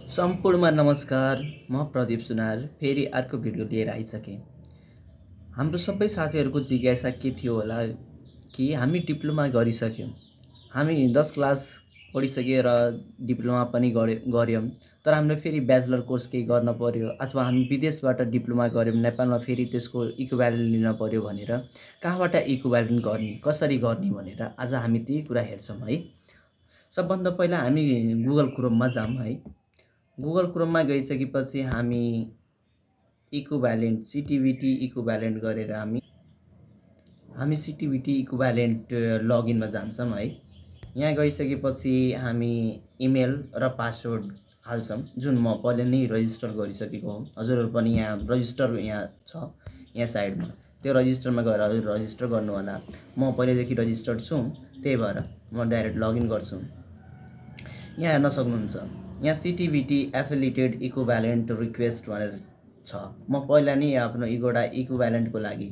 सम्पूर्णमा नमस्कार। म प्रदीप सुनार फेरि अर्को भिडियो लिएर आइसकेँ। हाम्रो सबै साथीहरूको जिज्ञासा के थियो होला कि हामी डिप्लोमा गरिसक्यौँ, हामी 10 क्लास पढिसक्यो र डिप्लोमा पनि गर्यौँ, तर हामीले फेरि ब्याचलर कोर्स केही गर्न पर्यो अथवा हामी विदेशबाट डिप्लोमा गर्यौँ, नेपालमा फेरि त्यसको इक्विभ्यालेन्ट लिन पर्यो भनेर कहाँबाट इक्विभ्यालेन्ट गर्ने, कसरी गर्ने भनेर आज हामी त्यही कुरा हेर्छौँ है। सबभन्दा पहिला हामी गुगल क्रोममा जाऊँ है। गुगल क्रोममा गइसकेपछि हामी इक्विभ्यालेन्ट सिटिभिटी इक्विभ्यालेन्ट गरेर हामी सिटिभिटी इक्विभ्यालेन्ट लगइनमा जान्छौँ है। यहाँ गइसकेपछि हामी इमेल र पासवर्ड हाल्छौँ, जुन म पहिले नै रजिस्टर गरिसकेको हो। हजुरहरू पनि यहाँ रजिस्टर यहाँ छ, यहाँ साइडमा त्यो रजिस्टरमा गएर हजुर रजिस्टर गर्नु होला। म पहिलेदेखि रजिस्टर्ड छु, त्यही भएर म डाइरेक्ट लगइन गर्छु। यहाँ हेर्न सक्नुहुन्छ, यहाँ सिटिभिटी एफिलिएटेड इक्विभ्यालेन्ट रिक्वेस्ट भनेर छ। म पहिला नै आफ्नो एउटा इक्विभ्यालेन्टको लागि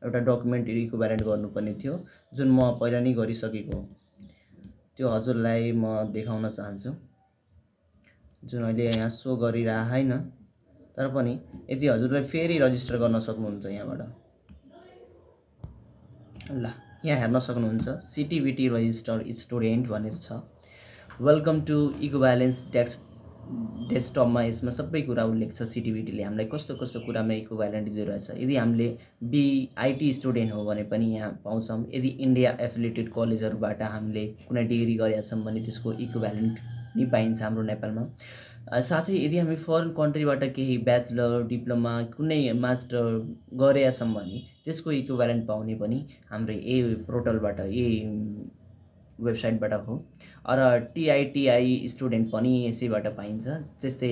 एउटा डकुमेन्ट इक्विभ्यालेन्ट गर्नुपर्ने थियो, जुन म पहिला नै गरिसकेको हो। त्यो हजुरलाई म देखाउन चाहन्छु, जुन अहिले यहाँ सो गरिरहेको छैन, तर पनि यदि हजुरले फेरि रजिस्टर गर्न सक्नुहुन्छ यहाँबाट। ल यहाँ हेर्न सक्नुहुन्छ सिटिभिटी रजिस्टर स्टुडेन्ट भनेर छ। वेलकम टु इक्विभ्यालेन्स डेस्कटपमा यसमा सबै कुरा उल्लेख छ। सिटिभिटीले हामीलाई कस्तो कस्तो कुरामा इक्विभ्यालेन्ट दिइरहेछ। यदि हामीले आइटी स्टुडेन्ट हो भने पनि यहाँ पाउँछौँ। यदि इन्डिया एफिलिएटेड कलेजहरूबाट हामीले कुनै डिग्री गरेका छौँ भने त्यसको इक्विभ्यालेन्ट नि पाइन्छ हाम्रो नेपालमा। साथै यदि हामी फरेन कन्ट्रीबाट केही ब्याचलर डिप्लोमा कुनै मास्टर गरेका छौँ भने त्यसको इक्विभ्यालेन्ट पाउने पनि हाम्रो यही पोर्टलबाट यही वेबसाइटबाट हो। र टिआइटिआई स्टुडेन्ट पनि यसैबाट पाइन्छ। त्यस्तै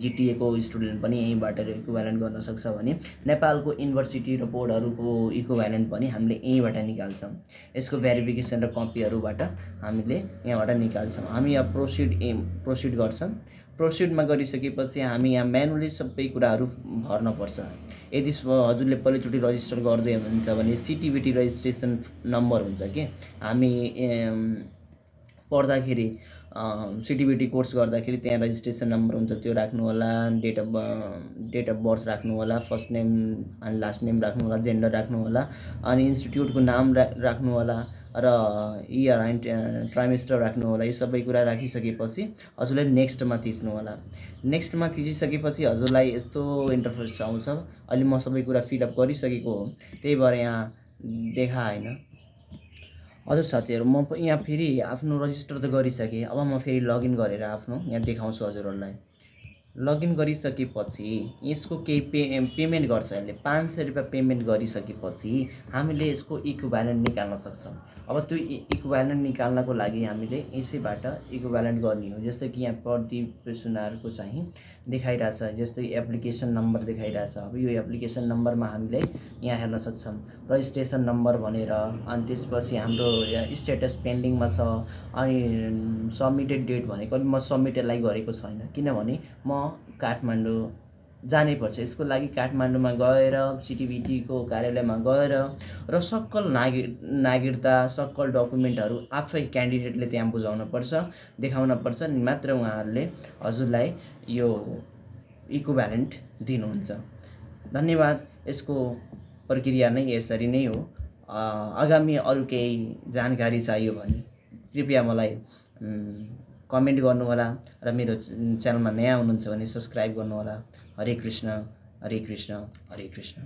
जिटिएको स्टुडेन्ट पनि यहीँबाट इक्विभ्यालेन्ट गर्न सक्छ भने नेपालको युनिभर्सिटी र बोर्डहरूको इक्विभ्यालेन्ट पनि हामीले यहीँबाट निकाल्छौँ। यसको भेरिफिकेसन र कपीहरूबाट हामीले यहाँबाट निकाल्छौँ। हामी यहाँ प्रोसिड गर्छौँ। प्रोसिडमा गरिसकेपछि हामी यहाँ म्यानुअली सबै कुराहरू भर्नुपर्छ। यदि हजुरले पहिलोचोटि रजिस्टर गर्दै हुनुहुन्छ भने सिटिभिटी रजिस्ट्रेसन नम्बर हुन्छ कि हामी पढ्दाखेरि सिटिभिटी कोर्स गर्दाखेरि त्यहाँ रजिस्ट्रेसन नम्बर हुन्छ, त्यो राख्नु होला। डेट अफ बर्थ राख्नु होला, फर्स्ट नेम अनि लास्ट नेम राख्नु होला, जेन्डर राख्नु होला, अनि इन्स्टिट्युटको नाम राख्नु होला र इयर एन्ड ट्राइमेस्टर राख्नु होला। यो सबै कुरा राखिसकेपछि हजुरलाई नेक्स्टमा थिच्नु होला। नेक्स्टमा थिचिसकेपछि हजुरलाई यस्तो इन्टरफेस आउँछ। अहिले म सबै कुरा फिलअप गरिसकेको हो, त्यही भएर यहाँ देखा होइन। हजुर साथीहरू, म यहाँ फेरि आफ्नो रजिस्टर त गरिसकेँ। अब म फेरि लगइन गरेर आफ्नो यहाँ देखाउँछु हजुरहरूलाई। लगइन गरिसकेपछि यसको केही पेमेन्ट गर्छ। यसले 500 रुपियाँ पेमेन्ट गरिसकेपछि हामीले यसको इक्विभ्यालेन्ट निकाल्न सक्छौँ। अब त्यो इक्विभ्यालेन्ट निकाल्नको लागि हामीले यसैबाट इक्विभ्यालेन्ट गर्ने हो। जस्तै कि यहाँ प्रदीप सुनारको चाहिँ देखाइरहेछ, जस्तै एप्लिकेसन नम्बर देखाइरहेछ। अब यो एप्लिकेसन नम्बरमा हामीले यहाँ हेर्न सक्छौँ रजिस्ट्रेसन नम्बर भनेर। अनि त्यसपछि हाम्रो स्टेटस पेन्डिङमा छ। अनि सबमिटेड डेट भनेको म सबमिटेडलाई गरेको छैन, किनभने म काठमाडौँ जानै पर्छ। यसको लागि काठमाडौँमा गएर सिटिभिटीको कार्यालयमा गएर र सक्कल नागरिकता सक्कल डकुमेन्टहरू आफै क्यान्डिडेटले त्यहाँ बुझाउन पर्छ, देखाउन पर्छ, मात्र उहाँहरूले हजुरलाई यो इक्विभ्यालेन्ट दिनुहुन्छ। धन्यवाद। यसको प्रक्रिया नै यसरी नै हो। आगामी अरू केही जानकारी चाहियो भने कृपया मलाई कमेन्ट गर्नुहोला र मेरो च्यानलमा नयाँ हुनुहुन्छ भने सब्सक्राइब गर्नुहोला। हरे कृष्ण, हरे कृष्ण, हरे कृष्ण।